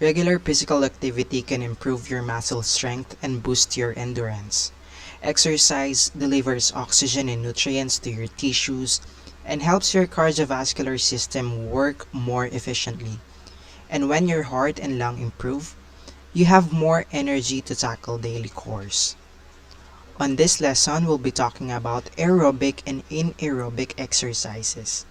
Regular physical activity can improve your muscle strength and boost your endurance. Exercise delivers oxygen and nutrients to your tissues and helps your cardiovascular system work more efficiently. And when your heart and lung improve, you have more energy to tackle daily chores. On this lesson, we'll be talking about aerobic and anaerobic exercises.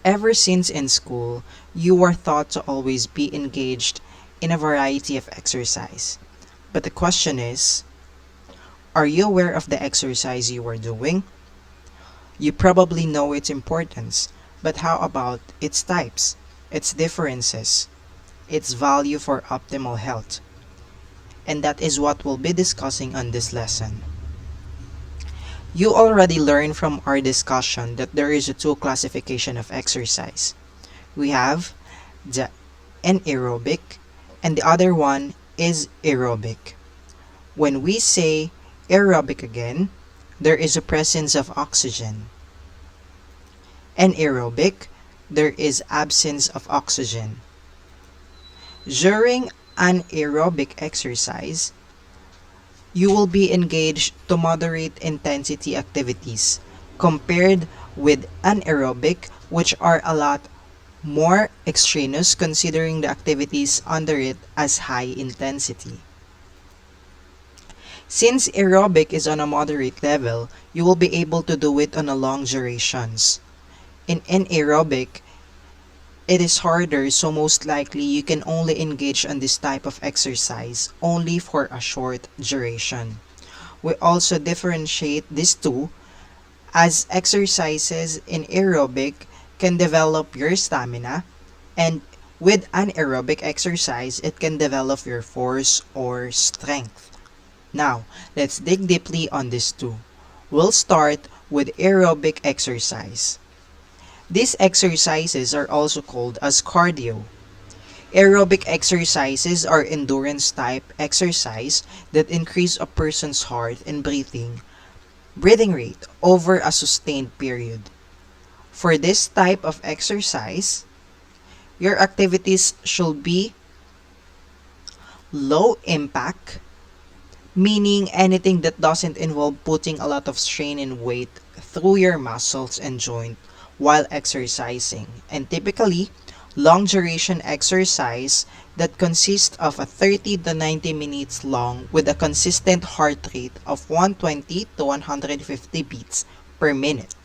Ever since in school, you are taught to always be engaged in a variety of exercise. But the question is, are you aware of the exercise you are doing? You probably know its importance, but how about its types, its differences, its value for optimal health? And that is what we'll be discussing on this lesson. You already learned from our discussion that there is a two classification of exercise. We have the anaerobic and the other one is aerobic. When we say aerobic again, there is a presence of oxygen. Anaerobic, there is absence of oxygen. During anaerobic exercise, you will be engaged to moderate intensity activities compared with anaerobic, which are a lot more extraneous considering the activities under it as high intensity. Since aerobic is on a moderate level, you will be able to do it on a long durations. In anaerobic, it is harder, so most likely you can only engage on this type of exercise only for a short duration. We also differentiate these two as exercises in aerobic can develop your stamina, and with anaerobic exercise, it can develop your force or strength. Now, let's dig deeply on these two. We'll start with aerobic exercise. These exercises are also called as cardio. Aerobic exercises are endurance type exercise that increase a person's heart and breathing rate over a sustained period. For this type of exercise, your activities should be low impact, meaning anything that doesn't involve putting a lot of strain and weight through your muscles and joint while exercising, and typically long duration exercise that consists of a 30 to 90 minutes long with a consistent heart rate of 120 to 150 beats per minute.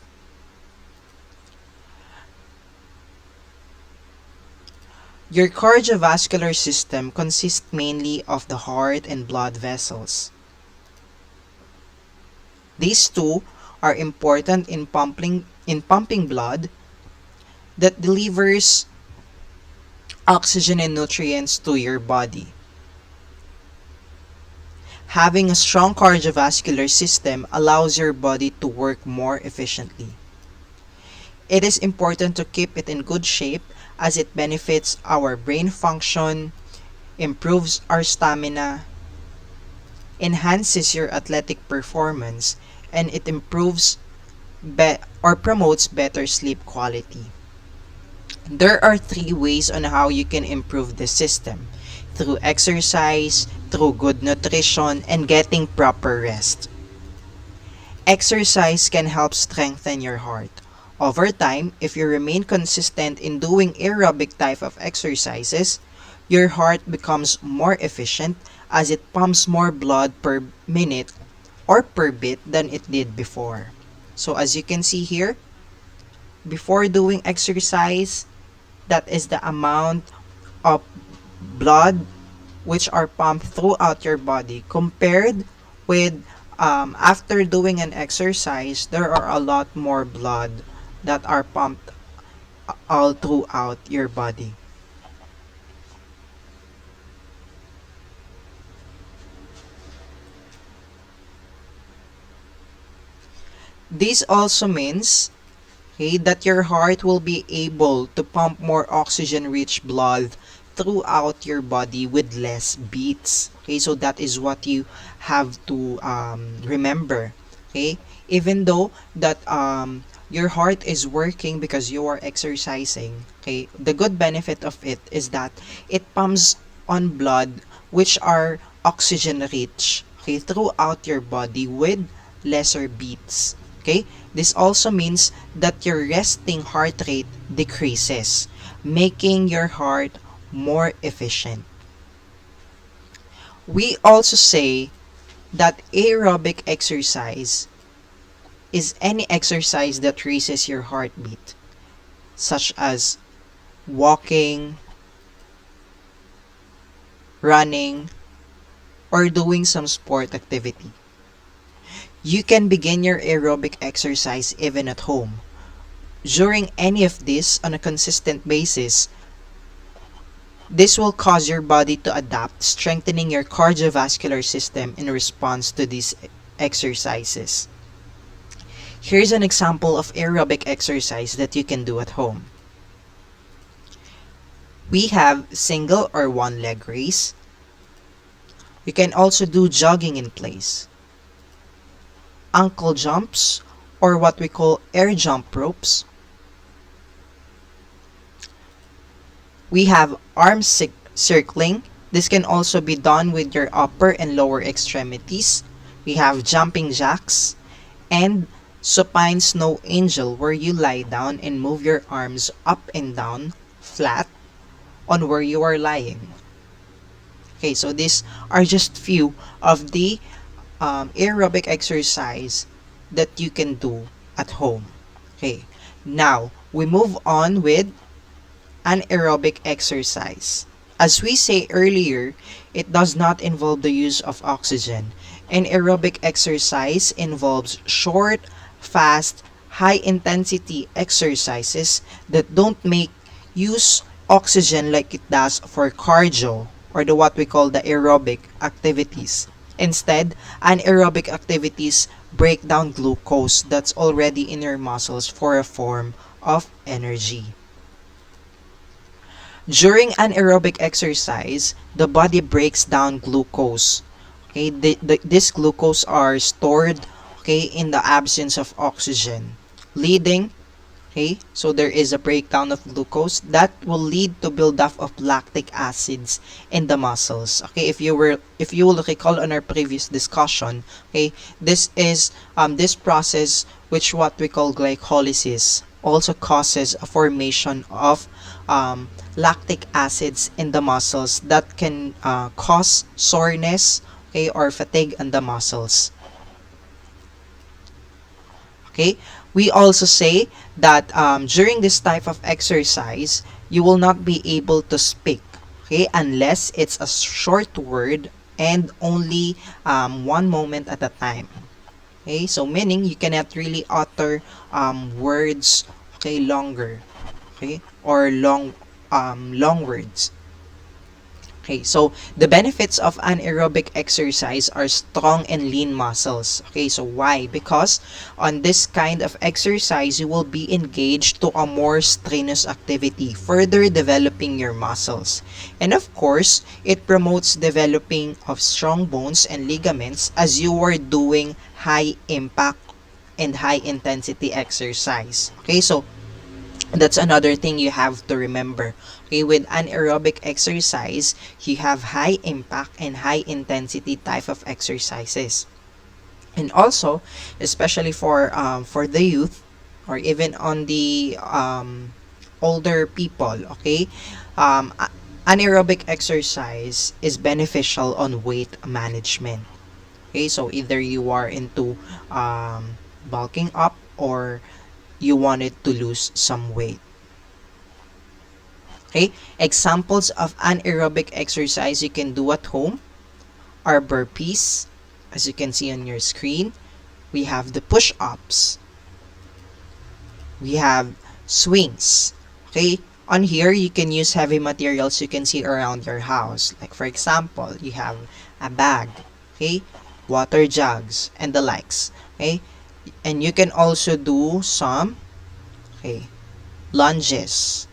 Your cardiovascular system consists mainly of the heart and blood vessels. These two are important in pumping blood that delivers oxygen and nutrients to your body. Having a strong cardiovascular system allows your body to work more efficiently. It is important to keep it in good shape as it benefits our brain function, improves our stamina, enhances your athletic performance, and it improves or promotes better sleep quality. There are three ways on how you can improve the system: through exercise, through good nutrition, and getting proper rest. Exercise can help strengthen your heart. Over time, if you remain consistent in doing aerobic type of exercises, your heart becomes more efficient as it pumps more blood per minute or per beat than it did before. So as you can see here, before doing exercise, that is the amount of blood which are pumped throughout your body compared with after doing an exercise, there are a lot more blood that are pumped all throughout your body. This also means, okay, that your heart will be able to pump more oxygen-rich blood throughout your body with less beats. Okay, so that is what you have to remember. Okay, even though that Your heart is working because you are exercising. Okay, the good benefit of it is that it pumps on blood which are oxygen rich, okay, throughout your body with lesser beats. Okay, this also means that your resting heart rate decreases, making your heart more efficient. We also say that aerobic exercise is any exercise that raises your heartbeat, such as walking, running, or doing some sport activity. You can begin your aerobic exercise even at home. During any of this on a consistent basis, this will cause your body to adapt, strengthening your cardiovascular system in response to these exercises. Here's an example of aerobic exercise that you can do at home. We have single or one leg race. You can also do jogging in place, ankle jumps, or what we call air jump ropes. We have arm circling. This can also be done with your upper and lower extremities. We have jumping jacks and supine snow angel, where you lie down and move your arms up and down flat on where you are lying. Okay, so these are just few of the aerobic exercise that you can do at home. Okay, now we move on with anaerobic exercise. As we say earlier, it does not involve the use of oxygen. An aerobic exercise involves short, fast, high intensity exercises that don't make use oxygen like it does for cardio, or the what we call the aerobic activities. Instead, anaerobic activities break down glucose that's already in your muscles for a form of energy. During anaerobic exercise, the body breaks down glucose. Okay, this glucose are stored, okay, in the absence of oxygen, leading, okay, so there is a breakdown of glucose that will lead to buildup of lactic acids in the muscles. Okay, if you will recall on our previous discussion, okay, this is this process, which what we call glycolysis, also causes a formation of lactic acids in the muscles that can cause soreness, okay, or fatigue in the muscles. Okay, we also say that during this type of exercise, you will not be able to speak, okay, unless it's a short word and only one moment at a time. Okay, so meaning you cannot really utter words, okay, longer, okay, or long words. Okay, so the benefits of anaerobic exercise are strong and lean muscles. Okay, so why? Because on this kind of exercise, you will be engaged to a more strenuous activity, further developing your muscles. And of course, it promotes developing of strong bones and ligaments as you are doing high impact and high intensity exercise. Okay, so that's another thing you have to remember. Okay, with anaerobic exercise, you have high impact and high intensity type of exercises. And also, especially for the youth, or even on the older people, okay, anaerobic exercise is beneficial on weight management. Okay, so either you are into bulking up, or you wanted to lose some weight. Okay, examples of anaerobic exercise you can do at home are burpees, as you can see on your screen. We have the push-ups. We have swings. Okay, on here you can use heavy materials you can see around your house. Like for example, you have a bag, okay, water jugs, and the likes. Okay, and you can also do some, okay, lunges.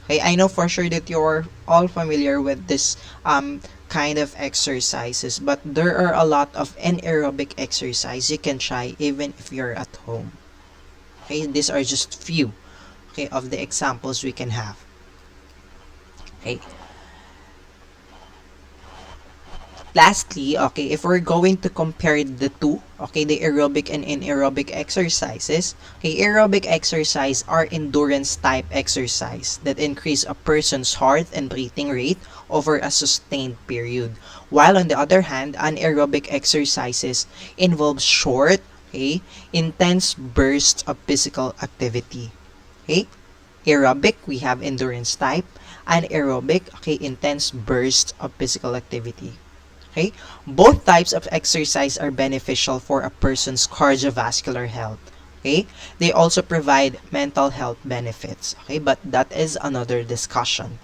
Okay, I know for sure that you're all familiar with this kind of exercises, but there are a lot of anaerobic exercise you can try even if you're at home. Okay, these are just few, okay, of the examples we can have. Okay. Lastly, okay, if we're going to compare the two, okay, the aerobic and anaerobic exercises, okay, aerobic exercise are endurance type exercise that increase a person's heart and breathing rate over a sustained period. While on the other hand, anaerobic exercises involve short, okay, intense bursts of physical activity. Okay? Aerobic, we have endurance type. Anaerobic, okay, intense bursts of physical activity. Okay? Both types of exercise are beneficial for a person's cardiovascular health. Okay? They also provide mental health benefits. Okay? But that is another discussion.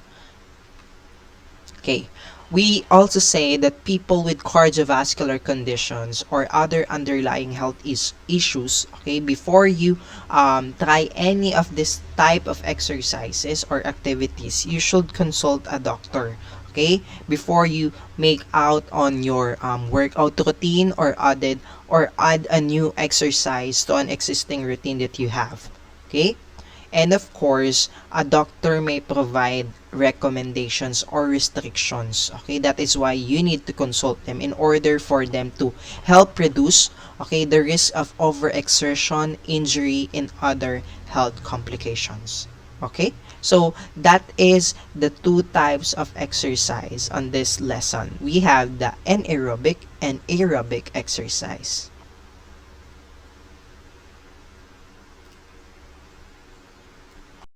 Okay. We also say that people with cardiovascular conditions or other underlying health issues, okay, before you try any of this type of exercises or activities, you should consult a doctor. Okay, before you make out on your workout routine or add a new exercise to an existing routine that you have. Okay, and of course, a doctor may provide recommendations or restrictions. Okay, that is why you need to consult them in order for them to help reduce, okay, the risk of overexertion, injury, and other health complications. Okay, so that is the two types of exercise on this lesson. We have the anaerobic and aerobic exercise.